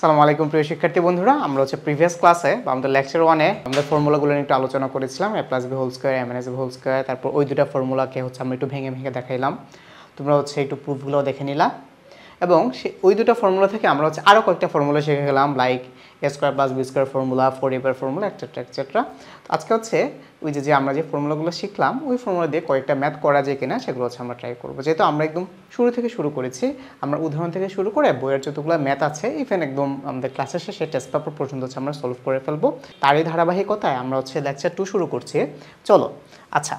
আসসালামু আলাইকুম প্রিয় শিক্ষার্থী বন্ধুরা, আমরা প্রিভিয়াস ক্লাসে বা আমাদের লেকচার 1 এ আমরা ফর্মুলাগুলো নিয়ে একটু আলোচনা করেছিলাম। a + b whole square, a - b whole square, তারপর ওই দুটো ফর্মুলাকে আমরা একটু ভেঙে ভেঙে দেখাইলাম। তোমরা একটু প্রুফগুলো দেখে নিলা এবং ওই দুটো ফর্মুলা থেকে আমরা আরো কয়েকটা ফর্মুলা শিখে গেলাম, like a square + b square formula, 4ab formula, etcetera etcetera. আজকে ওই যে আমরা যে ফর্মুলাগুলো শিখলাম ওই ফর্মুলা দিয়ে কয়েকটা ম্যাথ করা যায় কিনা সেগুলো আমরা ট্রাই করব। যেহেতু আমরা একদম শুরু থেকে শুরু করেছি, আমরা উদাহরণ থেকে শুরু করে বইয়ের যতগুলো ম্যাথ আছে ইভেন একদম আমাদের ক্লাসের শেষে টেস্ট পেপার পর্যন্ত আমরা সলভ করে ফেলবো। তারই ধারাবাহিকতায় আমরা লেকচার 2 শুরু করছি। চলো, আচ্ছা,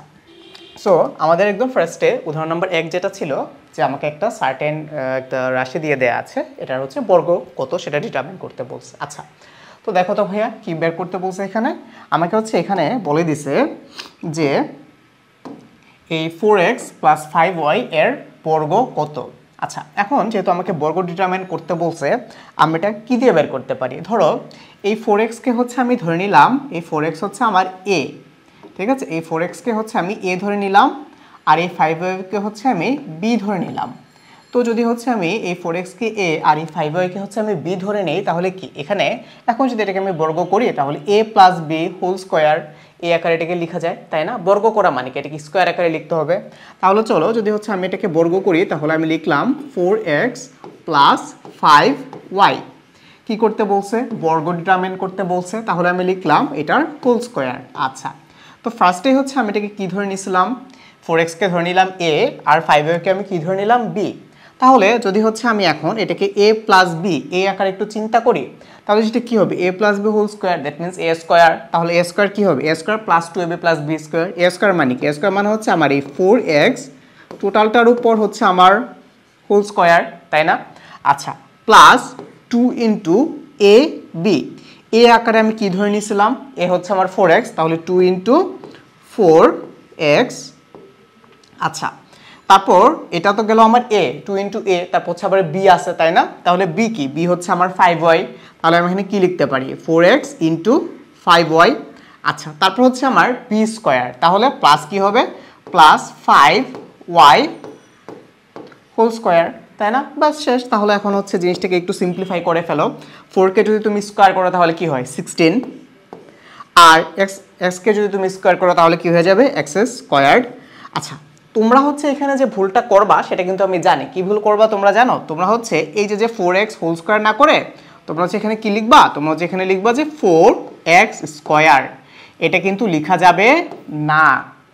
সো আমাদের একদম ফার্স্টে উদাহরণ নাম্বার 1 যেটা ছিল যে আমাকে একটা সার্টেন একটা রাশি দিয়ে দেয়া আছে, এটার বর্গ কত সেটা ডিটারমিন করতে বলছে। আচ্ছা, তো দেখো তো ভাইয়া কি বের করতে বলছে এখানে। আমাকে এখানে বলে দিছে যে এই 4x + 5y এর বর্গ কত। আচ্ছা, এখন যেহেতু আমাকে বর্গ ডিটারমিন করতে বলছে, আমি এটা কি দিয়ে বের করতে পারি? ধরো এই 4x কে আমি ধরে নিলাম, এই 4x আমার a, ঠিক আছে, এই 4x কে আমি a ধরে নিলাম আর এই 5y কে আমি b ধরে নিলাম। তো যদি আমি এই 4x কে a আর এই 5y কে আমি b ধরে নেই, তাহলে কি এখানে এখন যদি এটাকে আমি বর্গ করি তাহলে a + b হোল স্কয়ার এই আকারে এটাকে লেখা যায়, তাই না? বর্গ করা মানে কি এটাকে স্কয়ার আকারে লিখতে হবে। তাহলে চলো যদি আমি এটাকে বর্গ করি তাহলে আমি লিখলাম 4x + 5y। কি করতে বলছে? বর্গ ডিটারমিন করতে বলছে, তাহলে আমি লিখলাম এটার হোল স্কয়ার। আচ্ছা, তো ফার্স্টে আমি এটাকে কি ধরে নিয়েছিলাম? 4x কে ধরে নিলাম a আর 5y কে আমি কি ধরে নিলাম? b। তাহলে যদি আমি এখন এটাকে a + b এই আকারে একটু চিন্তা করি, তাহলে যেটা কি হবে? a + b whole square, that means a square. তাহলে a স্কয়ার কি হবে? a square + 2ab + b square. a square মানে কি? a স্কয়ার মানে আমার এই 4x টোটালটার উপর আমার হোল স্কয়ার, তাই না? আচ্ছা, প্লাস 2 * ab। a আকারে আমি কি ধরে নিয়েছিলাম? a আমার 4x, তাহলে 2 * 4x। আচ্ছা, তারপর এটা তো গেল আমার a, 2 * a, তারপর আবার b আছে, তাই না? তাহলে b কি? b আমার 5y, তাহলে আমি এখানে কি লিখতে পারি? 4x * 5y। আচ্ছা, তারপর আমার b স্কয়ার, তাহলে প্লাস কি হবে? প্লাস 5y হোল স্কয়ার, তাই না? বাস শেষ। তাহলে এখন জিনিসটাকে একটু সিম্পলিফাই করে ফেলো। 4 কে যদি তুমি স্কয়ার করো তাহলে কি হয়? 16। আর x কে যদি তুমি স্কয়ার করো তাহলে কি হয়ে যাবে? x squared. আচ্ছা, তোমরা এখানে যে ভুলটা করবা সেটা কিন্তু আমি জানি। কি ভুল করবা তোমরা জানো? তোমরা এই যে 4x হোল স্কয়ার না করে তোমরা এখানে কি লিখবা? তোমরা এখানে লিখবা যে 4x স্কয়ার। এটা কিন্তু লেখা যাবে না,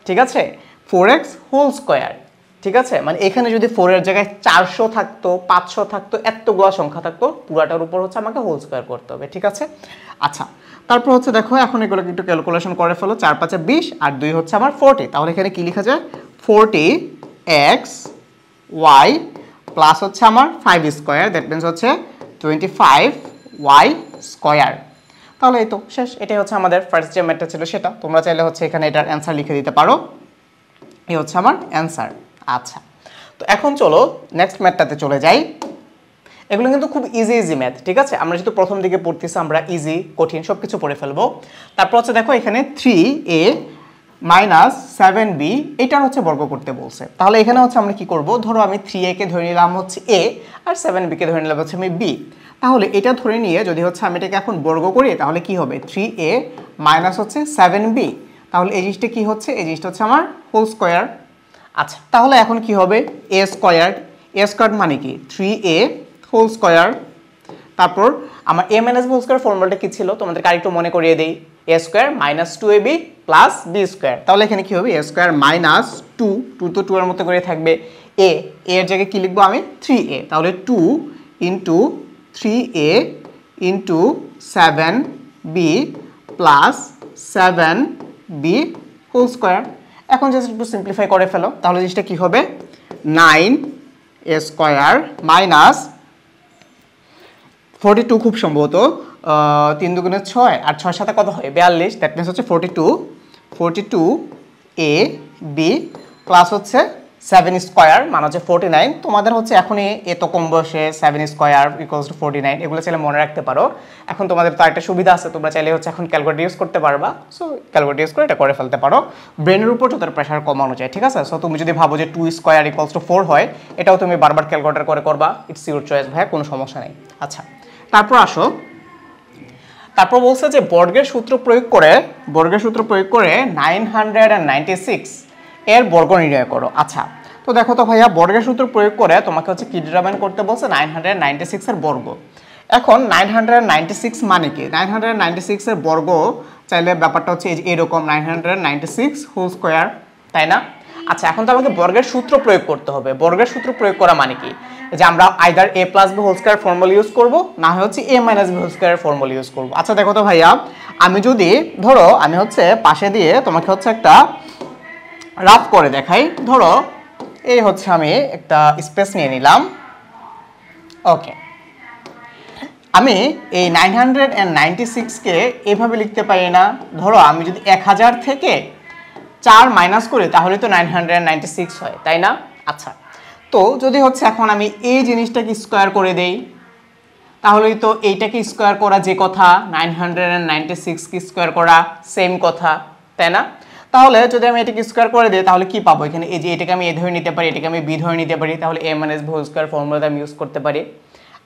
ঠিক আছে? 4x হোল স্কয়ার, ঠিক আছে? মানে এখানে যদি 4 এর জায়গায় 400 থাকতো, 500 থাকতো, এতগুলো সংখ্যা থাকতো, পুরাটার উপর আমাকে হোল স্কয়ার করতে হবে, ঠিক আছে? আচ্ছা, তারপর দেখো এখন এগুলোকে একটু ক্যালকুলেশন করে ফেলো। 4 × 5 = 20 আর 2 আমার 40। তাহলে এখানে কি লেখা যায়? 40x y প্লাস আমার 5 square, that means 25y square. তাহলে এই তো শেষ। এটাই আমাদের ফার্স্ট যে ম্যাথটা ছিল সেটা। তোমরা চাইলে এখানে এটার অ্যান্সার লিখে দিতে পারো। এই আমার অ্যান্সার। আচ্ছা, তো এখন চলো নেক্সট ম্যাথটাতে চলে যাই। এগুলো কিন্তু খুব ইজি ইজি ম্যাথ, ঠিক আছে? আমরা যেহেতু প্রথম দিকে পড়তেছি আমরা ইজি কঠিন সব কিছু পড়ে ফেলবো। তারপর দেখো এখানে 3a - 7b এটার বর্গ করতে বলছে। তাহলে এখানে আমরা কি করব? ধরো আমি 3a কে ধরে নিলাম a আর 7b কে ধরে নিলাম আমি b। তাহলে এটা ধরে নিয়ে যদি আমি এটাকে এখন বর্গ করি তাহলে কি হবে? 3a - 7b। তাহলে এই জিনিসটা কি হচ্ছে? এই জিনিসটা আমার হোল স্কয়ার। আচ্ছা, তাহলে এখন কি হবে? a square. a স্কয়ার মানে কি? 3a whole square. তারপর আমার a - b হোল স্কয়ার ফর্মুলাটা কি ছিল তোমাদেরকে আরেকটু মনে করিয়ে দেই। a square - 2ab + b square. তাহলে এখানে কি হবে? a স্কয়ার - 2, 2 তো 2 এর মতো করে থাকবে। a এর জায়গায় কি লিখবো আমি? 3a। তাহলে 2 * 3a * 7b + 7b whole square. এখন জাস্ট একটু সিম্পলিফাই করে ফেলো, তাহলে জিনিসটা কি হবে? 9a স্কয়ার মাইনাস 42 খুব সম্ভবত 3 × 2 = 6 আর 6 সাথে কত হয়? 42। That means 42ab plus 7 square মানে 49। তোমাদের এখনই এত কম বয়সে 7 স্কয়ার = 49 এগুলো চাইলে মনে রাখতে পারো। এখন তোমাদের তো একটা সুবিধা আছে, তোমরা চাইলে এখন ক্যালকুলেটর ইউজ করতে পারবা। সো ক্যালকুলেটর ইউজ করে এটা করে ফেলতে পারো। ব্রেনের উপর যত প্রেসার কমানো যায়, ঠিক আছে? সো তুমি যদি ভাবো যে 2 স্কয়ার = 4 হয়, এটাও তুমি বারবার ক্যালকুলেটর করে করবা। ইটস ইউর চয়েস ভাই, কোনো সমস্যা নেই। আচ্ছা, তারপর আসো, তারপর বলছে যে বর্গের সূত্র প্রয়োগ করে 996 এর বর্গ নির্ণয় করো। আচ্ছা, তো দেখো তো ভাইয়া, বর্গের সূত্র প্রয়োগ করে তোমাকে হচ্ছে কি ডিটারমাইন করতে বলছে? 996 এর বর্গ। এখন 996 মানে কি? 996 এর বর্গ চাইলে ব্যাপারটা হচ্ছে এরকম 996 হোল স্কয়ার, তাই না? আচ্ছা, এখন তো আমাকে বর্গের সূত্র প্রয়োগ করতে হবে। বর্গের সূত্র প্রয়োগ করা মানে কি? যে আমরা either a plus B whole square formula use করব, না হয় হচ্ছে a minus B whole square formula use করব। আচ্ছা দেখো তো ভাইয়া, আমি যদি ধরো আমি হচ্ছে পাশে দিয়ে তোমাকে হচ্ছে একটা রাফ করে দেখাই। ধরো এই হচ্ছে আমি একটা স্পেস নিয়ে নিলাম। ওকে, আমি এই 996 কে এভাবে লিখতে পারি না? ধরো আমি যদি 1000 থেকে 4 মাইনাস করি তাহলে তো 996 হয়, তাই না? আচ্ছা, তো যদি হচ্ছে এখন আমি এই জিনিসটাকে স্কোয়ার করে দেই, তাহলেই তো এইটাকে স্কোয়ার করা যে কথা, 996 কে স্কোয়ার করা সেম কথা, তাই না? তাহলে যদি আমি এটাকে স্কোয়ার করে দিই তাহলে কি পাবো? এখানে এই যে এটাকে আমি এ ধরে নিতে পারি, এটাকে আমি বি ধরে নিতে পারি, তাহলে a minus B whole square ফর্মুলাটা আমি ইউজ করতে পারি।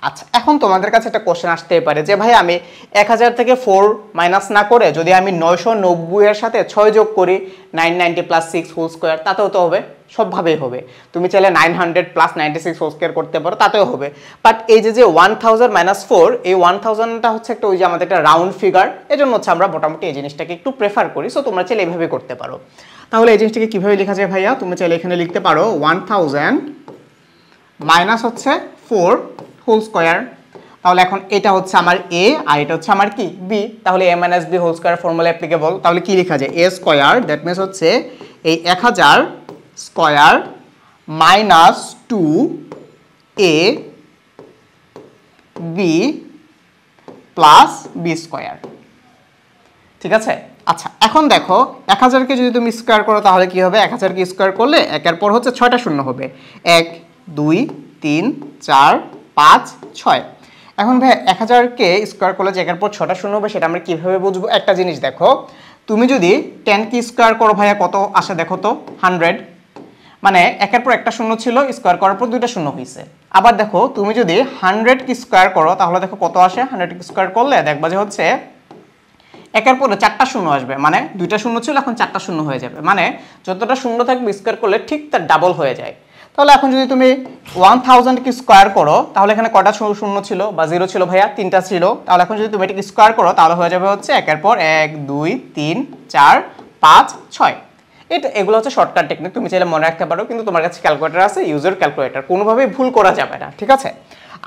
আচ্ছা, এখন তোমাদের কাছে একটা কোশ্চেন আসতেই পারে যে ভাই আমি 1000 থেকে 4 মাইনাস না করে যদি আমি 990 এর সাথে 6 যোগ করি 990 প্লাস 6 হোল স্কয়ার, তাতেও তো হবে, সবভাবেই হবে। তুমি চাইলে 900 প্লাস 96 হোল স্কয়ার করতে পারো, তাতেও হবে। বাট এই যে 1000 মাইনাস 4, এই 1000টা হচ্ছে একটা ওই যে আমাদের একটা রাউন্ড ফিগার, এজন্য হচ্ছে আমরা মোটামুটি এই জিনিসটাকে একটু প্রেফার করি। সো তোমরা চাইলে এইভাবে করতে পারো। তাহলে এই জিনিসটাকে কিভাবে লেখা যায় ভাইয়া? তুমি চাইলে এখানে লিখতে পারো 1000 মাইনাস হচ্ছে 4 হোল স্কয়ার। তাহলে এখন এটা হচ্ছে আমার a আর এটা হচ্ছে আমার কি b, তাহলে a minus b whole square formula applicable. তাহলে কি লেখা যায়? a স্কয়ার, দ্যাট মিন্স হচ্ছে এই 1000 square minus 2a b plus b square. ঠিক আছে? আচ্ছা, এখন দেখো 1000 কে যদি তুমি স্কয়ার করো তাহলে কি হবে? 1000 কে স্কয়ার করলে একের পর হচ্ছে 6টা শূন্য হবে, 1 2 3 4 5 6। এখন ভাই 1000 কে স্কয়ার করলে যে একের পর 6টা শূন্য হবে সেটা আমরা কিভাবে বুঝবো? একটা জিনিস দেখো, তুমি যদি 10 কে স্কয়ার করো ভাইয়া কত আসে দেখো তো? 100। মানে একের পর একটা শূন্য ছিল, স্কয়ার করার পর দুইটা শূন্য হয়েছে। আবার দেখো তুমি যদি 100 কে স্কয়ার করো তাহলে দেখো কত আসে? 100 কে স্কয়ার করলে দেখবা যে হচ্ছে একের পরে 4টা শূন্য আসবে, মানে দুইটা শূন্য ছিল এখন 4টা শূন্য হয়ে যাবে, মানে যতটা শূন্য থাকবে স্কয়ার করলে ঠিক তার ডাবল হয়ে যায়। তাহলে এখন যদি তুমি 1000 কে স্কয়ার করো তাহলে এখানে কয়টা শূন্য ছিল বা জিরো ছিল ভাইয়া? 3টা ছিল। তাহলে এখন যদি তুমি এটাকে স্কয়ার করো তাহলে হয়ে যাবে হচ্ছে একের পর 1 2 3 4 5 6। এগুলো হচ্ছে শর্টকাট টেকনিক, তুমি চাইলে মনে রাখতে পারো, কিন্তু তোমার কাছে ক্যালকুলেটর আছে, ইউজার ক্যালকুলেটর, কোনোভাবেই ভুল করা যাবে না। ঠিক আছে?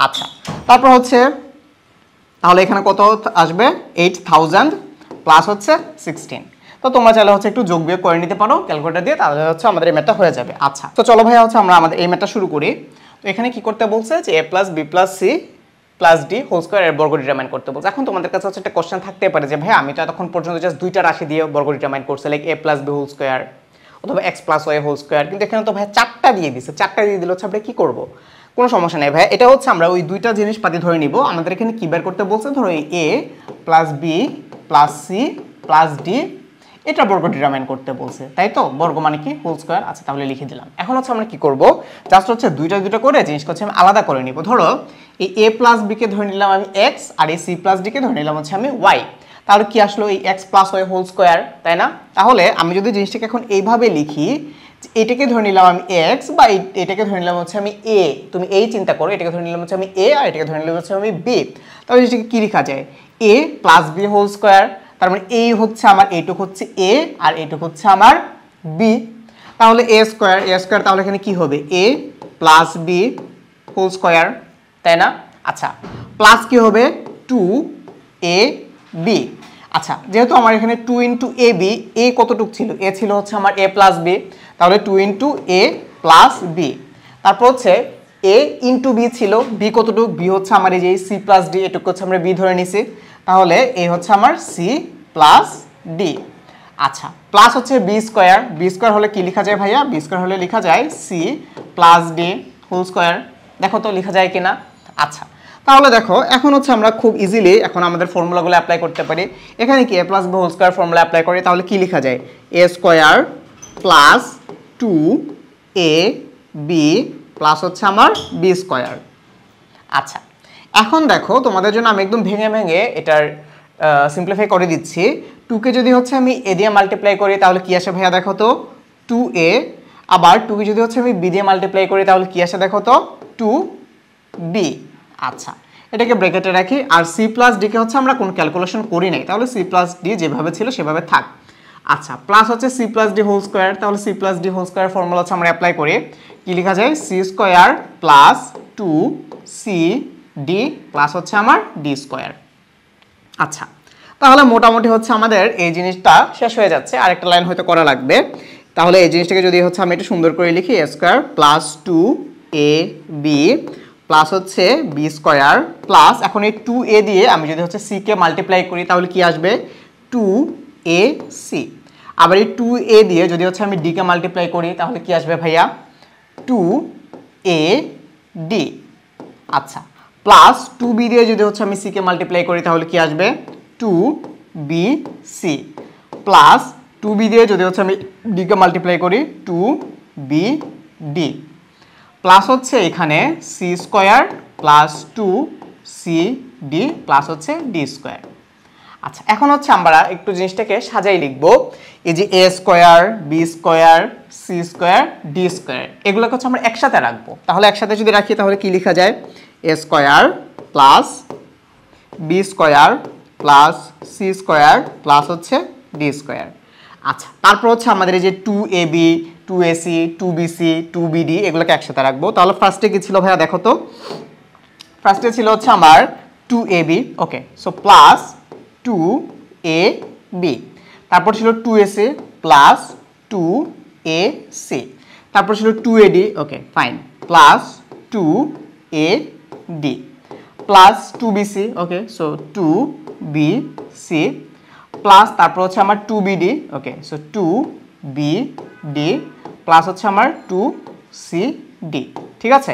আচ্ছা, তারপর হচ্ছে তাহলে এখানে কত আসবে? 8000 প্লাস হচ্ছে 16। তো তোমরা চাইলে হচ্ছে একটু যোগ বিয়োগ করে নিতে পারো ক্যালকুলেটর দিয়ে, তাহলে হচ্ছে আমাদের এই ম্যাথটা হয়ে যাবে। আচ্ছা, তো চলো ভাইয়া হচ্ছে আমরা আমাদের এই ম্যাথটা শুরু করি। তো এখানে কি করতে বলছে? যে a plus B plus C plus D whole square এর বর্গ ডিটারমাইন করতে বলছে। এখন তোমাদের কাছে হচ্ছে একটা কোশ্চেন থাকতে পারে যে ভাই আমি তো এতক্ষণ পর্যন্ত জাস্ট দুইটা রাশি দিয়ে বর্গ ডিটারমাইন করছি, like a plus B whole square অথবা x plus Y whole square, কিন্তু এখানে তো ভাই 4টা দিয়ে দিছে। 4টা দিয়ে দিলে হচ্ছে আমরা কি করব? কোনো সমস্যা নেই ভাই, এটা হচ্ছে আমরা ওই দুইটা জিনিস পাতি ধরে নিব। আমাদের এখানে কি বের করতে বলছে? ধরো এই a plus B plus C plus D, এটা বর্গ ডিটারমাইন করতে বলছে, তাই তো? বর্গ মানে কি? Whole square. আচ্ছা, তাহলে লিখে দিলাম। এখন হচ্ছে আমরা কি করব? জাস্ট হচ্ছে দুইটা করে জিনিসটা হচ্ছে আমি আলাদা করে নিব। ধরো এই a প্লাস বি কে ধরে নিলাম আমি x, আর এই c প্লাস ডি কে ধরে নিলাম হচ্ছে আমি y। তাহলে কি আসলো? এই x plus Y whole square, তাই না? তাহলে আমি যদি জিনিসটাকে এখন এইভাবে লিখি, এটাকে ধরে নিলাম আমি x, বা এটাকে ধরে নিলাম হচ্ছে আমি a, তুমি এই চিন্তা করো, এটাকে ধরে নিলাম হচ্ছে আমি a আর এটাকে ধরে নিলাম হচ্ছে আমি b। তাহলে এটাকে কি লেখা যায়? a plus b whole square. তার মানে এই হচ্ছে আমার, এইটুক হচ্ছে a আর এইটুক হচ্ছে আমার b। তাহলে a স্কয়ার তাহলে এখানে কি হবে? a plus b whole square, তাই না? আচ্ছা, প্লাস কি হবে? 2ab। আচ্ছা, যেহেতু আমার এখানে 2 ইন্টু এ বি, এ কতটুক ছিল? এ ছিল হচ্ছে আমার a প্লাস বি, তাহলে 2 ইন্টু এ প্লাস বি। তারপর হচ্ছে a ইন্টু বি ছিল, বি কতটুক? বি হচ্ছে আমার এই যে সি প্লাস ডি, এটুকু হচ্ছে আমরা বি ধরে নিছি, তাহলে এই হচ্ছে আমার সি প্লাস ডি। আচ্ছা, প্লাস হচ্ছে বি স্কয়ার হলে কি লেখা যায় ভাইয়া? বি স্কয়ার হলে লেখা যায় C plus D whole square. দেখো তো লেখা যায় কিনা? আচ্ছা, তাহলে দেখো এখন হচ্ছে আমরা খুব ইজিলি এখন আমাদের ফর্মুলাগুলো অ্যাপ্লাই করতে পারি। এখানে কি a plus B whole square formula apply করি, তাহলে কি লেখা যায়? a square plus 2ab plus হচ্ছে আমার b স্কয়ার। আচ্ছা, এখন দেখো তোমাদের জন্য আমি একদম ভেঙে ভেঙে এটার সিম্পলিফাই করে দিচ্ছি। 2কে যদি হচ্ছে আমি a দিয়ে মাল্টিপ্লাই করি তাহলে কি আসে ভাইয়া দেখো তো 2a, আবার 2কে যদি হচ্ছে আমি b দিয়ে মাল্টিপ্লাই করি তাহলে কি আসে দেখো তো 2b। আচ্ছা, এটাকে ব্র্যাকেটে রাখি। আর c প্লাস d কে হচ্ছে আমরা কোনো ক্যালকুলেশন করি নাই, তাহলে c প্লাস d যেভাবে ছিল সেভাবে থাক। আচ্ছা, প্লাস হচ্ছে c plus d whole square, তাহলে c plus d whole square formula হচ্ছে আমরা অ্যাপ্লাই করি। কি লেখা যায় c square plus 2c d plus হচ্ছে আমার d স্কোয়ার। আচ্ছা, তাহলে মোটামুটি হচ্ছে আমাদের এই জিনিসটা শেষ হয়ে যাচ্ছে, আরেকটা লাইন হয়তো করা লাগবে। তাহলে এই জিনিসটাকে যদি হচ্ছে আমি একটু সুন্দর করে লিখি a square plus 2ab plus হচ্ছে b স্কোয়ার প্লাস, এখন এই 2a দিয়ে আমি যদি হচ্ছে c কে মাল্টিপ্লাই করি তাহলে কি আসবে 2ac, আবার এই 2a দিয়ে যদি হচ্ছে আমি d কে মাল্টিপ্লাই করি তাহলে কি আসবে ভাইয়া 2ad। আচ্ছা, প্লাস 2b দিয়ে যদি হচ্ছে আমি c কে মাল্টিপ্লাই করি তাহলে কি আসবে 2bc, প্লাস 2b দিয়ে যদি হচ্ছে আমি d কে মাল্টিপ্লাই করি 2bd, প্লাস হচ্ছে এখানে c square plus 2cd plus হচ্ছে d স্কয়ার। আচ্ছা, এখন হচ্ছে আমরা একটু জিনিসটাকে সাজাই লিখব। এই যে a square, b square, c square, d square এগুলোকে হচ্ছে আমরা একসাথে রাখবো। তাহলে একসাথে যদি রাখি তাহলে কি লেখা যায় a square plus b square plus c square plus হচ্ছে d স্কয়ার। আচ্ছা, তারপর হচ্ছে আমাদের এই যে 2ab, 2ac, 2bc, 2bd এগুলোকে একসাথে রাখবো। তাহলে ফার্স্টে কি ছিল ভাইয়া দেখো তো, ফার্স্টে ছিল হচ্ছে আমার 2ab, ওকে, সো প্লাস 2ab, তারপর ছিল 2ac প্লাস 2ac, তারপর ছিল 2ad, okay fine, plus 2ad plus 2bc, ওকে, সো 2bc প্লাস তারপর হচ্ছে আমার 2bd, ওকে, সো 2bd প্লাস হচ্ছে আমার 2cd, ঠিক আছে।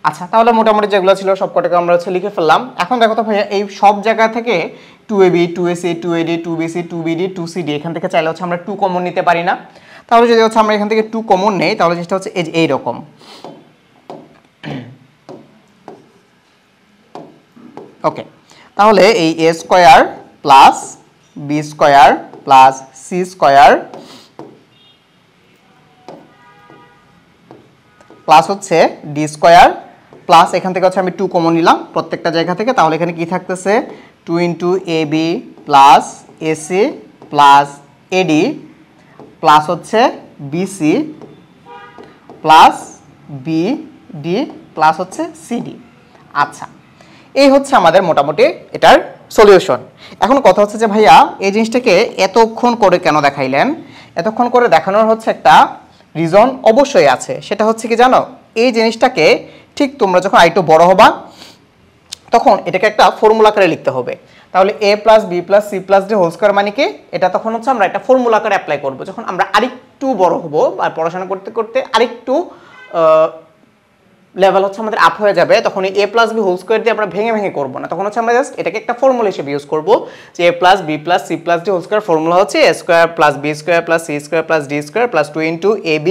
আচ্ছা, তাহলে মোটামুটি যেগুলো ছিল সব কটাকে আমরা হচ্ছে লিখে ফেললাম। এখন দেখো তো ভাইয়া এই সব জায়গা থেকে 2ab, 2ac, 2ad, 2bc, 2bd, 2cd এখান থেকে চাইলে হচ্ছে আমরা 2 কমন নিতে পারি না। তাহলে যদি হচ্ছে আমরা এখান থেকে 2 কমন নেই তাহলে জিনিসটা হচ্ছে এই রকম, ওকে। তাহলে এই a square plus b square plus c square plus হচ্ছে d স্কয়ার প্লাস এখান থেকে হচ্ছে আমি 2 কমন নিলাম প্রত্যেকটা জায়গা থেকে, তাহলে এখানে কি থাকতেছে 2 into ab plus ac plus ad plus হচ্ছে bc প্লাস bd প্লাস হচ্ছে cd। আচ্ছা, এই হচ্ছে আমাদের মোটামুটি এটার সলিউশন। এখন কথা হচ্ছে যে ভাইয়া এই জিনিসটাকে এতক্ষণ করে কেন দেখাইলেন? এতক্ষণ করে দেখানোর হচ্ছে একটা রিজন অবশ্যই আছে, সেটা হচ্ছে কি জানো, এই জিনিসটাকে ঠিক তোমরা যখন আরেকটু বড় হবা তখন এটাকে একটা ফর্মুলা আকারে লিখতে হবে। তাহলে a plus b plus c plus d whole square মানে কি, এটা তখন হচ্ছে আমরা একটা ফর্মুলা আকারে অ্যাপ্লাই করব যখন আমরা আরেকটু বড় হব আর পড়াশোনা করতে করতে আরেকটু লেভেল হচ্ছে আমাদের আপ হয়ে যাবে, তখন এই a plus b whole square দিয়ে আমরা ভেঙে ভেঙে করব না, তখন হচ্ছে আমরা জাস্ট এটাকে একটা ফর্মুলা হিসেবে ইউজ করব যে a plus b plus c plus d whole square formula হচ্ছে a square plus b square plus c square plus d square plus 2 into ab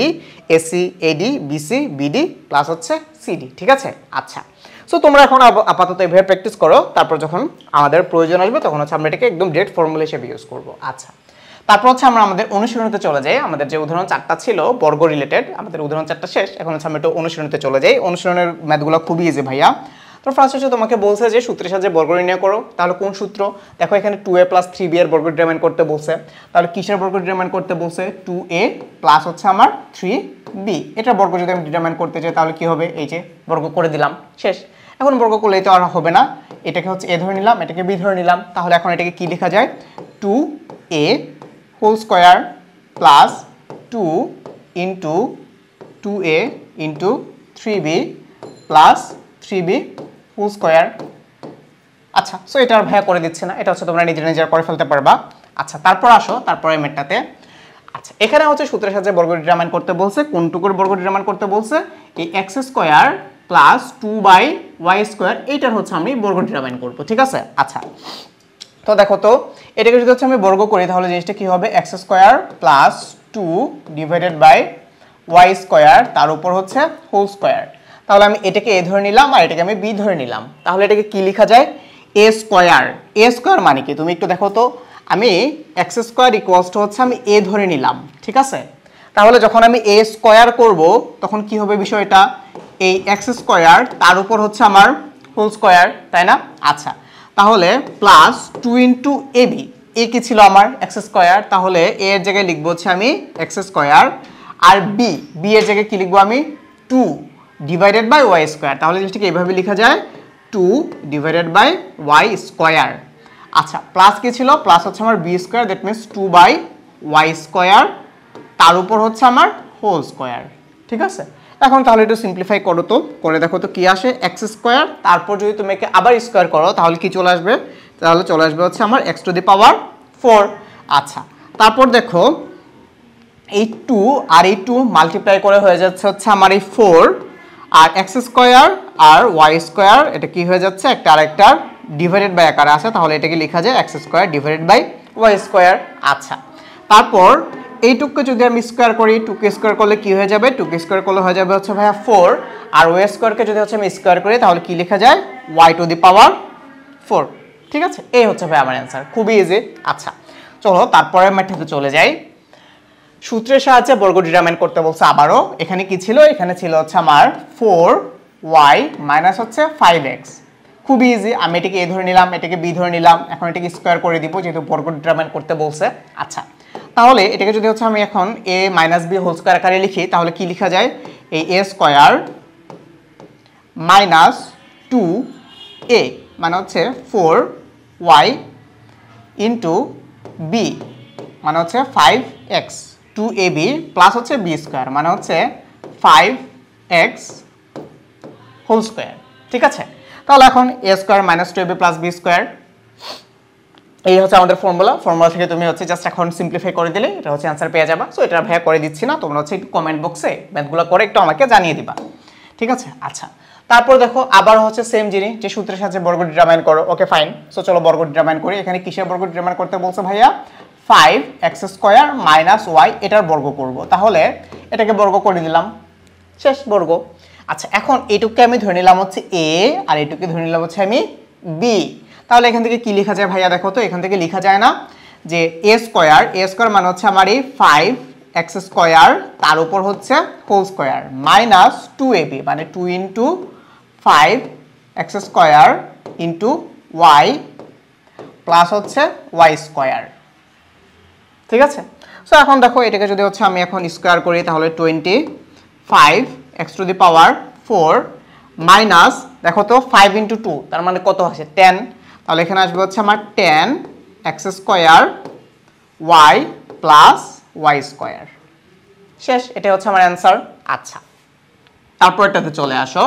ac ad bc bd plus হচ্ছে cd, ঠিক আছে। আচ্ছা, so তোমরা এখন আপাতত এইভাবে practice করো, তারপর যখন আমাদের প্রয়োজন আসবে তখন হচ্ছে আমরা এটাকে একদম ডিরেক্ট ফর্মুলা হিসেবে ইউজ করব। আচ্ছা, তারপর হচ্ছে আমরা আমাদের অনুশীলনীতে চলে যাই। আমাদের যে উদাহরণ 4টা ছিল বর্গ রিলেটেড, আমাদের উদাহরণ 4টা শেষ, এখন হচ্ছে আমরা একটু অনুশীলনীতে চলে যাই। অনুশীলনের ম্যাথগুলো খুবই ইজি ভাইয়া। তো ফার্স্ট হচ্ছে তোমাকে বলছে যে সূত্রের সাহায্যে বর্গ নির্ণয় করো, তাহলে কোন সূত্র? দেখো এখানে 2a প্লাস 3b এর বর্গ ডিটারমাইন করতে বলছে, তাহলে কিসের বর্গ ডিটারমাইন করতে বলছে? 2a প্লাস হচ্ছে আমার 3b, এটার বর্গ যদি আমি ডিটারমাইন করতে চাই তাহলে কি হবে? এই যে বর্গ করে দিলাম, শেষ। এখন বর্গ করলেই তো আর হবে না, এটাকে হচ্ছে a ধরে নিলাম, এটাকে b ধরে নিলাম, তাহলে এখন এটাকে কি লেখা যায়? 2a whole square plus 2 into 2a into 3b plus 3b whole square. আচ্ছা, সো এটা আর ভাইয়া করে দিচ্ছে না, এটা হচ্ছে তোমরা নিজেরা করে ফেলতে পারবা। আচ্ছা, তারপর আসো তারপরে মেটটাতে। আচ্ছা, এখানে হচ্ছে সূত্রের সাহায্যে বর্গ ডিটারমাইন করতে বলছে, কোনটুকুর বর্গ ডিটারমাইন করতে বলছে? এই x square plus 2y square, এইটার হচ্ছে আমি বর্গ ডিটারমাইন করব, ঠিক আছে। আচ্ছা, তো দেখো তো এটাকে যদি হচ্ছে আমি বর্গ করি তাহলে জিনিসটা কি হবে? X square plus 2 divided by y square তার উপর হচ্ছে হোল স্কয়ার, তাহলে আমি এটাকে a ধরে নিলাম আর এটাকে আমি b ধরে নিলাম, তাহলে এটাকে কি লেখা যায় a স্কয়ার। a স্কয়ার মানে কি তুমি একটু দেখো তো, আমি x স্কয়ার ইকুয়ালস টু হচ্ছে আমি a ধরে নিলাম, ঠিক আছে। তাহলে যখন আমি a স্কয়ার করব তখন কি হবে বিষয়টা, এই x স্কয়ার তার উপর হচ্ছে আমার হোল স্কয়ার, তাই না? আচ্ছা, তাহলে প্লাস 2 ইনটু ab, a কি ছিল আমার x স্কয়ার, তাহলে a এর জায়গায় লিখবো হচ্ছে আমি x স্কয়ার, আর b এর জায়গায় কি লিখবো আমি 2 ডিভাইডেড বাই y স্কয়ার, তাহলে জিনিসটাকে এইভাবে লেখা যায় 2 ডিভাইডেড বাই y স্কয়ার। আচ্ছা, প্লাস কি ছিল, প্লাস হচ্ছে আমার b square, that means 2 by y square, তার উপর হচ্ছে আমার হোল স্কয়ার, ঠিক আছে। এখন তাহলে একটু সিম্পলিফাই করো তো, করে দেখো তো কি আসে, x স্কয়ার, তারপর যদি তুমি একে আবার স্কয়ার করো তাহলে কি চলে আসবে, তাহলে চলে আসবে হচ্ছে আমার x টু দি পাওয়ার 4। আচ্ছা, তারপর দেখো এই 2 আর এই 2 মাল্টিপ্লাই করে হয়ে যাচ্ছে হচ্ছে আমার এই 4, আর x স্কয়ার আর y স্কয়ার এটা কি হয়ে যাচ্ছে, একটা আরেকটা ডিভাইডেড বাই আকারে আছে, তাহলে এটাকে লেখা যায় x square divided by y square. আচ্ছা, তারপর এইটুকুকে যদি আমি স্কয়ার করি, 2কে স্কয়ার করলে কি হয়ে যাবে, 2কে স্কয়ার করলে হয়ে যাবে হচ্ছে ভাইয়া 4, আর y স্কয়ারকে যদি হচ্ছে আমি স্কয়ার করি তাহলে কি লেখা যায় y টু দি পাওয়ার 4, ঠিক আছে। এই হচ্ছে ভাই আমার অ্যান্সার, খুবই ইজি। আচ্ছা, চলো তারপরে ম্যাথে চলে যাই। সূত্রের সাহায্যে বর্গ ডিটারমাইন করতে বলছে আবারও। এখানে কি ছিল, এখানে ছিল হচ্ছে আমার 4y মাইনাস হচ্ছে 5x, খুবই ইজি। আমি এটাকে a ধরে নিলাম, এটাকে b ধরে নিলাম, এখন এটাকে স্কয়ার করে দিব যেহেতু বর্গ ডিটারমাইন করতে বলছে। আচ্ছা, তাহলে এটাকে যদি হচ্ছে আমি এখন a minus b whole square আকারে লিখি তাহলে কি লেখা যায়, এই a স্কয়ার মাইনাস 2a মানে হচ্ছে 4y ইন্টু b মানে হচ্ছে 5x, 2ab প্লাস হচ্ছে b স্কয়ার মানে হচ্ছে 5x হোল স্কয়ার, ঠিক আছে। তাহলে এখন a square minus 2ab plus b square, এই হচ্ছে আমাদের ফর্মুলা থেকে তুমি হচ্ছে জাস্ট এখন সিম্পলিফাই করে দিলে এটা হচ্ছে অ্যান্সার পেয়ে যাবা। সো এটা ভাইয়া করে দিচ্ছি না, তোমরা হচ্ছে একটু কমেন্ট বক্সে ম্যাথগুলো করে একটু আমাকে জানিয়ে দিবা, ঠিক আছে। আচ্ছা, তারপর দেখো আবার হচ্ছে সেম জিনিস, যে সূত্রের সাহায্যে বর্গ ডিটারমাইন করো, ওকে ফাইন। সো চলো বর্গ ডিটারমাইন করি। এখানে কিসের বর্গ ডিটারমাইন করতে বলছে ভাইয়া, 5x স্কয়ার মাইনাস y এটার বর্গ করব, তাহলে এটাকে বর্গ করে দিলাম, শেষ বর্গ। আচ্ছা, এখন এইটুকুকে আমি ধরে নিলাম হচ্ছে a আর এইটুকুকে ধরে নিলাম হচ্ছে আমি b, তাহলে এখান থেকে কি লেখা যায় ভাইয়া দেখো তো, এখান থেকে লেখা যায় না যে a স্কয়ার মানে হচ্ছে আমার এই 5x স্কয়ার তার উপর হচ্ছে হোল স্কয়ার মাইনাস 2ab মানে 2 into 5x square into y plus হচ্ছে y স্কয়ার, ঠিক আছে। সো এখন দেখো এটাকে যদি হচ্ছে আমি এখন স্কয়ার করি তাহলে 25x to the power 4 minus দেখো তো 5 ইন্টু 2 তার মানে কত আসে 10, তাহলে এখানে আসবে হচ্ছে আমার 10x square y plus y square, শেষ। এটা হচ্ছে আমার অ্যান্সার। আচ্ছা, তারপর এটাতে চলে আসো।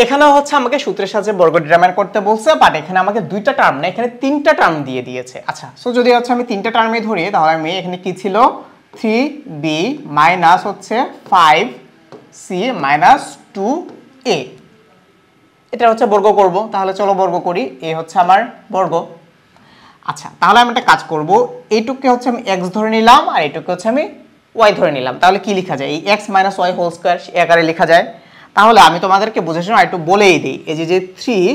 এখানেও হচ্ছে আমাকে সূত্রের সাহায্যে বর্গ ডিটারমাইন করতে বলছে, বাট এখানে আমাকে দুইটা টার্ম না, এখানে তিনটা টার্ম দিয়ে দিয়েছে। আচ্ছা, সো যদি হচ্ছে আমি তিনটা টার্মে ধরি তাহলে আমি এখানে কি ছিল 3b মাইনাস হচ্ছে 5c মাইনাস 2a, এটা হচ্ছে বর্গ করব, তাহলে চলো বর্গ করি। এ হচ্ছে আমার বর্গ। আচ্ছা, তাহলে আমি একটা কাজ করব, এইটুকুকে হচ্ছে আমি x ধরে নিলাম আর এইটুকুকে হচ্ছে আমি y ধরে নিলাম, তাহলে কি লেখা যায়, এই x minus y whole square এই আকারে লেখা যায়। তাহলে আমি তোমাদেরকে বোঝার জন্য একটু বলেই দিই, এই যে 3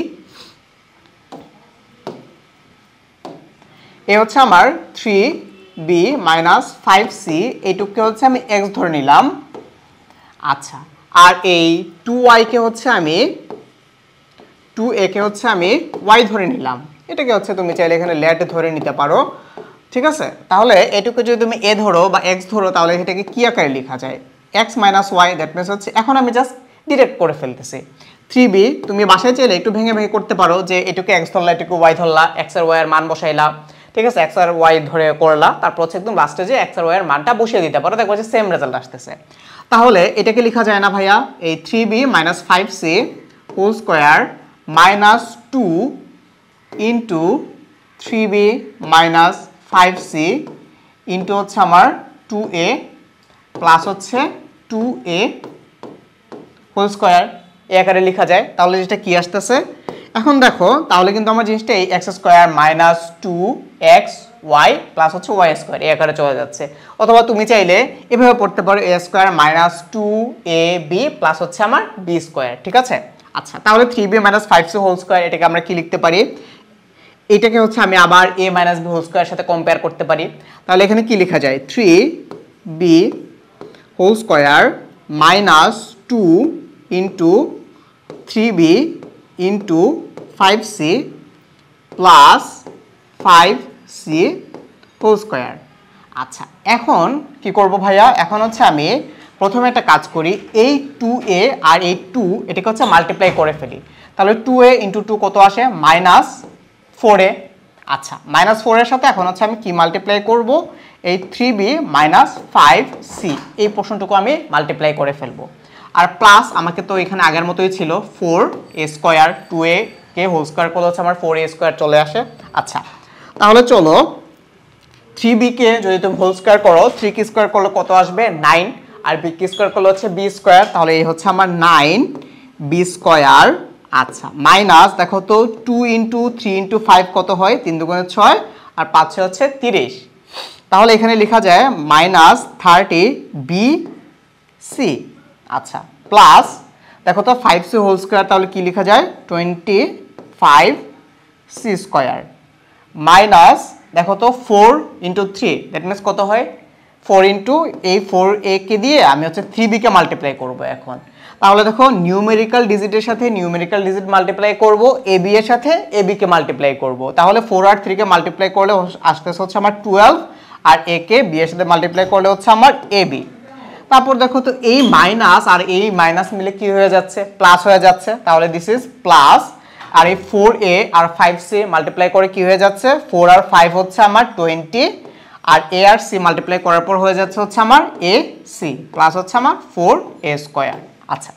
এ হচ্ছে আমার 3b মাইনাস 5c, এইটুকুকে হচ্ছে আমি x ধরে নিলাম। আচ্ছা, আর এই 2y কে হচ্ছে আমি 2a কে হচ্ছে আমি y ধরে নিলাম, এটাকে হচ্ছে তুমি চাইলে এখানে লেট ধরে নিতে পারো, ঠিক আছে। তাহলে এটুকু যদি তুমি a ধরো বা x ধরো তাহলে এটাকে কি আকারে লেখা যায়, x minus y, that means হচ্ছে এখন আমি জাস্ট ডিরেক্ট করে ফেলতেছি। 3b তুমি বাসায় চাইলে একটু ভেঙে ভেঙে করতে পারো, যে এটুকু x ধরলা এটুকু y ধরলা, x আর y এর মান বসাইলা, ঠিক আছে, x আর y ধরে করলা, তারপর হচ্ছে একদম লাস্টে যে x আর y এর মানটা বসিয়ে দিতে পারো, দেখো যে সেম রেজাল্ট আসতেছে। তাহলে এটাকে লেখা যায় না ভাইয়া, এই 3b minus 5c whole square minus 2 into 3b minus 5c into হচ্ছে আমার 2a প্লাস হচ্ছে 2a হোল স্কয়ার এই আকারে লেখা যায়। তাহলে যেটা কি আসতেছে, এখন দেখো তাহলে কিন্তু আমার জিনিসটা এই x square minus 2x y plus হচ্ছে y স্কয়ার এই আকারে চলে যাচ্ছে, অথবা তুমি চাইলে এভাবে পড়তে পারো a square minus 2ab plus হচ্ছে আমার b স্কয়ার, ঠিক আছে। আচ্ছা, তাহলে 3b minus 5c whole square এটাকে আমরা কি লিখতে পারি, এটাকে হচ্ছে আমি আবার a minus b whole square সাথে কম্পেয়ার করতে পারি। তাহলে এখানে কি লেখা যায়, 3b whole square minus 2 into 3b into 5c plus 5c whole square. আচ্ছা, এখন কি করব ভাইয়া, এখন হচ্ছে আমি প্রথমে একটা কাজ করি, এই 2a আর এই 2 এটাকে হচ্ছে মাল্টিপ্লাই করে ফেলি। তাহলে 2a ইন্টু 2 কত আসে, মাইনাস 4a। আচ্ছা, মাইনাস 4 এর সাথে এখন হচ্ছে আমি কি মাল্টিপ্লাই করব, এই 3b মাইনাস 5c এই পোর্শনটুকু আমি মাল্টিপ্লাই করে ফেলবো। আর প্লাস আমাকে তো এখানে আগের মতোই ছিল 4a স্কয়ার, 2a কে হোল স্কয়ার করলে হচ্ছে আমার 4a স্কয়ার চলে আসে। আচ্ছা, তাহলে চলো 3b কে যদি তুমি হোল স্কয়ার করো, 3 কে স্কয়ার করলে কত আসবে, 9, আর b কে স্কয়ার করলে হচ্ছে b স্কয়ার, তাহলে এই হচ্ছে আমার 9b স্কয়ার। আচ্ছা, মাইনাস দেখো তো 2 ইন্টু 3 ইন্টু 5 কত হয়, 3 দুগুণে 6 আর 5 হচ্ছে 30, তাহলে এখানে লেখা যায় মাইনাস 30bc। আচ্ছা, প্লাস দেখো তো 5c হোল স্কয়ার, তাহলে কি লেখা যায় 25c স্কয়ার, মাইনাস দেখো তো 4 ইন্টু 3 দ্যাট মিনস কত হয়, 4 ইন্টু এই 4a কে দিয়ে আমি হচ্ছে 3b কে মাল্টিপ্লাই করবো এখন। তাহলে দেখো নিউমেরিক্যাল ডিজিটের সাথে নিউমেরিক্যাল ডিজিট মাল্টিপ্লাই করব, ab এর সাথে ab কে মাল্টিপ্লাই করব। তাহলে 4 আর 3 কে মাল্টিপ্লাই করলে আসতেছে হচ্ছে আমার 12, আর a কে b এর সাথে মাল্টিপ্লাই করলে হচ্ছে আমার ab। তারপর দেখো তো এই মাইনাস আর এই মাইনাস মিলে কি হয়ে যাচ্ছে, প্লাস হয়ে যাচ্ছে, তাহলে দিস ইজ প্লাস। আর এই 4a আর 5c মাল্টিপ্লাই করে কি হয়ে যাচ্ছে, 4 আর 5 হচ্ছে আমার 20, আর a আর c মাল্টিপ্লাই করার পর হয়ে যাচ্ছে হচ্ছে আমার ac প্লাস হচ্ছে আমার 4a স্কয়ার। আচ্ছা,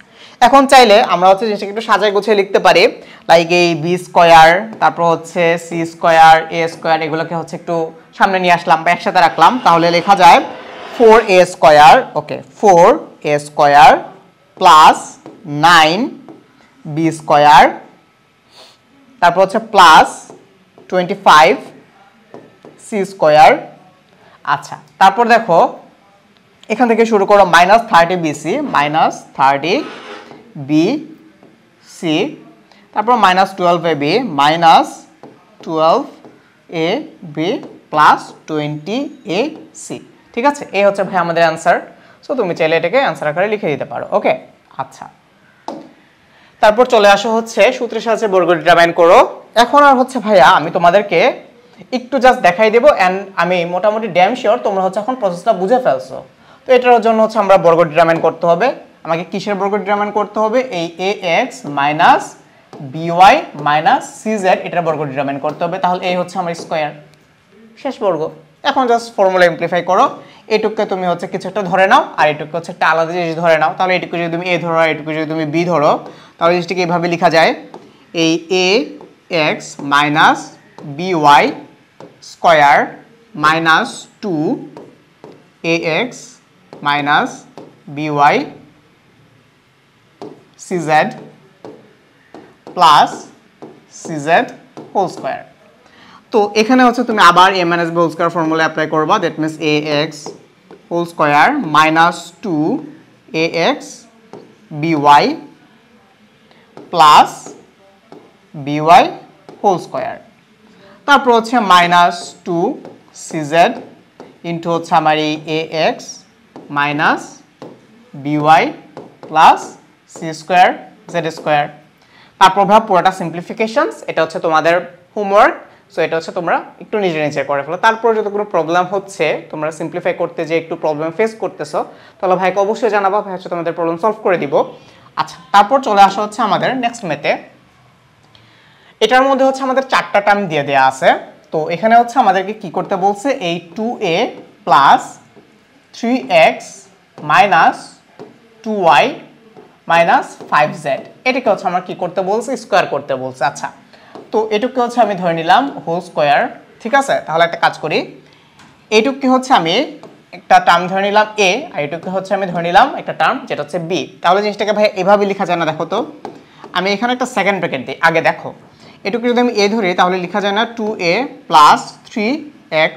এখন চাইলে আমরা হচ্ছে জিনিসটাকে একটু সাজায় গুছিয়ে লিখতে পারি, লাইক এই b স্কয়ার, তারপর হচ্ছে c স্কয়ার, a স্কয়ার, এগুলোকে হচ্ছে একটু সামনে নিয়ে আসলাম বা একসাথে রাখলাম, তাহলে লেখা যায় 4a স্কয়ার, ওকে 4a square plus 9b square, তারপর হচ্ছে প্লাস 25c স্কয়ার। আচ্ছা, তারপর দেখো এখান থেকে শুরু করো মাইনাস 30bc, মাইনাস 30bc, তারপর minus 12ab, minus 12ab plus 20ac, ঠিক আছে। এই হচ্ছে ভাই আমাদের অ্যান্সার। সো তুমি চাইলে এটাকে অ্যান্সার আকারে লিখে দিতে পারো, ওকে। আচ্ছা, তারপর চলে আসো হচ্ছে সূত্রের সাহায্যে বর্গ ডিটারমাইন করো। এখন আর হচ্ছে ভাইয়া আমি তোমাদেরকে একটু জাস্ট দেখাই দেবো, অ্যান্ড আমি মোটামুটি ড্যাম শিওর তোমরা হচ্ছে এখন প্রসেসটা বুঝে ফেলছো। তো এটার জন্য হচ্ছে আমরা বর্গ ডিটারমাইন করতে হবে। আমাকে কিসের বর্গ ডিটারমাইন করতে হবে, এই ax minus by minus cz এটার বর্গ ডিটারমাইন করতে হবে। তাহলে এই হচ্ছে আমার স্কয়ার, শেষ বর্গ। এখন জাস্ট ফর্মুলা ইমপ্লিফাই করো, এটুকুকে তুমি হচ্ছে কিছু একটা ধরে নাও, আর এটুকু হচ্ছে একটা আলাদা জিনিস ধরে নাও। তাহলে এটুকু যদি তুমি a ধরো আর এটুকু যদি তুমি b ধরো, তাহলে জিনিসটাকে এইভাবে লেখা যায়, এই ax minus by square minus 2ax minus by cz plus cz whole square. তো এখানে হচ্ছে তুমি আবার a minus b whole square formula apply করবা, that means ax whole square minus 2ax by plus by whole square, তারপর হচ্ছে minus 2cz into হচ্ছে আমার এই ax minus by plus c square z square. তারপর ভাব পুরোটা সিম্পলিফিকেশনস, এটা হচ্ছে তোমাদের হোমওয়ার্ক। সো এটা হচ্ছে তোমরা একটু নিজে নিজে করে ফেলো। তারপর যদি কোনো প্রবলেম হচ্ছে, তোমরা সিম্পলিফাই করতে যে একটু প্রবলেম ফেস করতেছো, তাহলে ভাইকে অবশ্যই জানাবা, ভাই হচ্ছে তোমাদের প্রবলেম সলভ করে দিব। আচ্ছা, তারপর চলে আসা হচ্ছে আমাদের নেক্সট মেতে। এটার মধ্যে হচ্ছে আমাদের 4টা টার্ম দিয়ে দেওয়া আছে। তো এখানে হচ্ছে আমাদেরকে কি করতে বলছে, এই 2a plus 3x minus 2y minus 5z এটাকে হচ্ছে আমার কি করতে বলছে, স্কোয়ার করতে বলছে। আচ্ছা, তো এটুকু হচ্ছে আমি ধরে নিলাম হোল স্কোয়ার, ঠিক আছে। তাহলে একটা কাজ করি, এইটুকু হচ্ছে আমি একটা টার্ম ধরে নিলাম a, আর এইটুকু হচ্ছে আমি ধরে নিলাম একটা টার্ম যেটা হচ্ছে b। তাহলে জিনিসটাকে ভাই এভাবে লেখা যায় না, দেখো তো আমি এখানে একটা সেকেন্ড ব্র্যাকেট দিই। আগে দেখো এটুকু যদি আমি এ ধরি তাহলে লেখা যায় না 2a plus 3x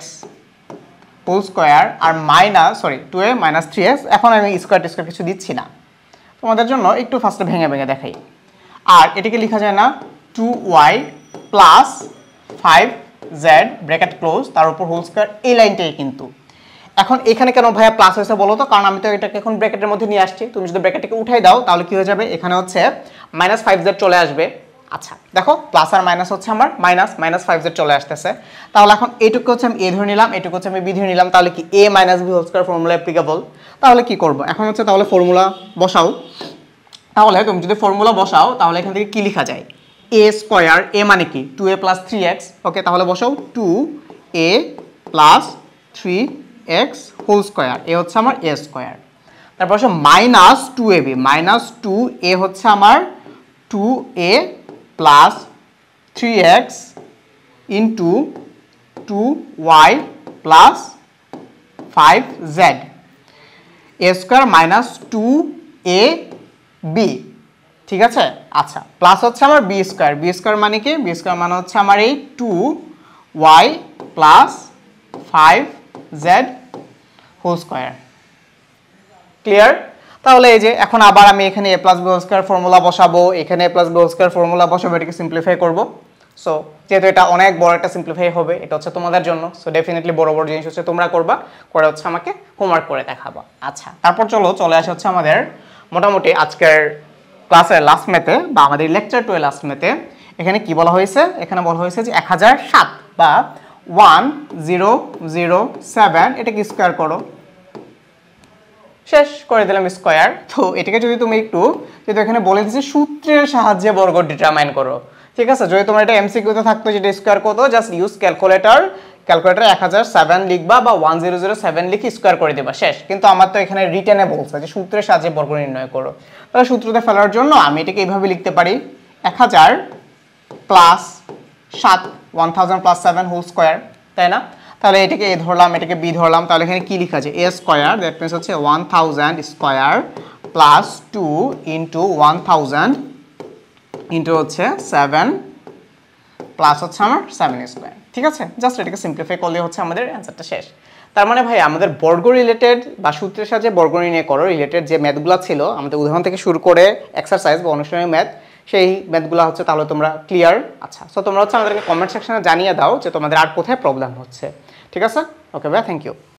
whole square আর সরি 2a মাইনাস 3x। এখন আমি স্কোয়ার কিছু দিচ্ছি না, তোমাদের জন্য একটু ফার্স্টে ভেঙে ভেঙে দেখাই। আর এটাকে লেখা যায় না 2y plus 5z bracket close তার উপর হোল স্কোয়ার, এই লাইনটাই কিন্তু। এখন এখানে কেন ভাইয়া প্লাস হয়েছে বলো তো? কারণ আমি তো এটাকে এখন ব্র্যাকেটের মধ্যে নিয়ে আসছি। তুমি যদি ব্র্যাকেটটাকে উঠাই দাও তাহলে কি হয়ে যাবে, এখানে হচ্ছে মাইনাস 5z চলে আসবে। আচ্ছা দেখো, প্লাস আর মাইনাস হচ্ছে আমার মাইনাস 5z চলে আসতেছে। তাহলে এখন এইটুকু হচ্ছে আমি এ ধরে নিলাম, এটুকু হচ্ছে আমি বি ধরে নিলাম, তাহলে কি a minus B whole square formula applicable. তাহলে কি করব এখন হচ্ছে, তাহলে ফর্মুলা বসাও। তাহলে তুমি যদি ফর্মুলা বসাও তাহলে এখান থেকে কি লেখা যায়, a স্কোয়ার, a মানে কি 2a প্লাস 3x। ওকে, তাহলে বসাও 2a plus 3x whole square, এ হচ্ছে আমার a স্কোয়ার। তারপর হচ্ছে মাইনাস 2ab, মাইনাস 2a হচ্ছে আমার 2a plus 3x into 2y plus 5z a square minus 2ab, ঠিক আছে। আচ্ছা, প্লাস হচ্ছে আমার বি স্কোয়ার মানে কি, বি স্কোয়ার মানে হচ্ছে আমার এই 2y plus 5z whole square. Clear? তাহলে এই যে এখন আবার আমি এখানে a plus B whole square formula বসাবো, এখানে a plus B whole square formula বসাবো, এটাকে সিম্পলিফাই করবো। সো যেহেতু এটা অনেক বড় একটা সিম্পলিফাই হবে, এটা হচ্ছে তোমাদের জন্য, সো ডেফিনেটলি বড় বড় জিনিস হচ্ছে তোমরা করবা, করে হচ্ছে আমাকে হোমওয়ার্ক করে দেখাবা। আচ্ছা, তারপর চলে আসে হচ্ছে আমাদের মোটামুটি আজকের ক্লাসের লাস্ট মেতে বা আমাদের লেকচার 2 এর লাস্ট মেতে। এখানে কি বলা হয়েছে, এখানে বলা হয়েছে যে 1007 বা 1007 এটাকে স্কোয়ার করো। শেষ করে দিলাম স্কোয়ার। তো এটাকে যদি তুমি একটু, যেহেতু এখানে বলে দিচ্ছে সূত্রের সাহায্যে বর্গ ডিটারমাইন করো, ঠিক আছে। যদি তোমার এটা এমসিকিউতে থাকতো যেটা স্কোয়ার কত, জাস্ট ইউজ ক্যালকুলেটর 1007 লিখবা বা 1007 লিখে স্কোয়ার করে দিবা, শেষ। কিন্তু আমার তো এখানে রিটেনে বলছে যে সূত্রের সাহায্যে বর্গ নির্ণয় করো। তাহলে সূত্রতে ফেলার জন্য আমি এটাকে এইভাবে লিখতে পারি, 1000 প্লাস 7 1000 প্লাস 7 হোল স্কোয়ার, তাই না? তাহলে এটাকে এ ধরলাম, এটাকে বি ধরলাম, তাহলে এখানে কি লেখা আছে, a স্কোয়ার, দ্যাট মিনস হচ্ছে 1000 স্কোয়ার প্লাস 2 ইন্টু 1000 ইন্টু হচ্ছে 7 প্লাস হচ্ছে আমার 7 স্কোয়ার, ঠিক আছে। জাস্ট এটাকে সিম্পলিফাই করলে হচ্ছে আমাদের অ্যান্সারটা শেষ। তার মানে ভাই আমাদের বর্গ রিলেটেড বা সূত্রের সাহায্যে বর্গ নির্ণয় করো রিলেটেড যে ম্যাথগুলো ছিল, আমাদের উদাহরণ থেকে শুরু করে এক্সারসাইজ বা অনুশীলনী ম্যাথ, সেই ম্যাথগুলো হচ্ছে তাহলে তোমরা ক্লিয়ার। আচ্ছা, সো তোমরা হচ্ছে আমাদেরকে কমেন্ট সেকশনে জানিয়ে দাও যে তোমাদের আর কোথায় প্রবলেম হচ্ছে, ঠিক আছে। ওকে ভাই, থ্যাংক ইউ।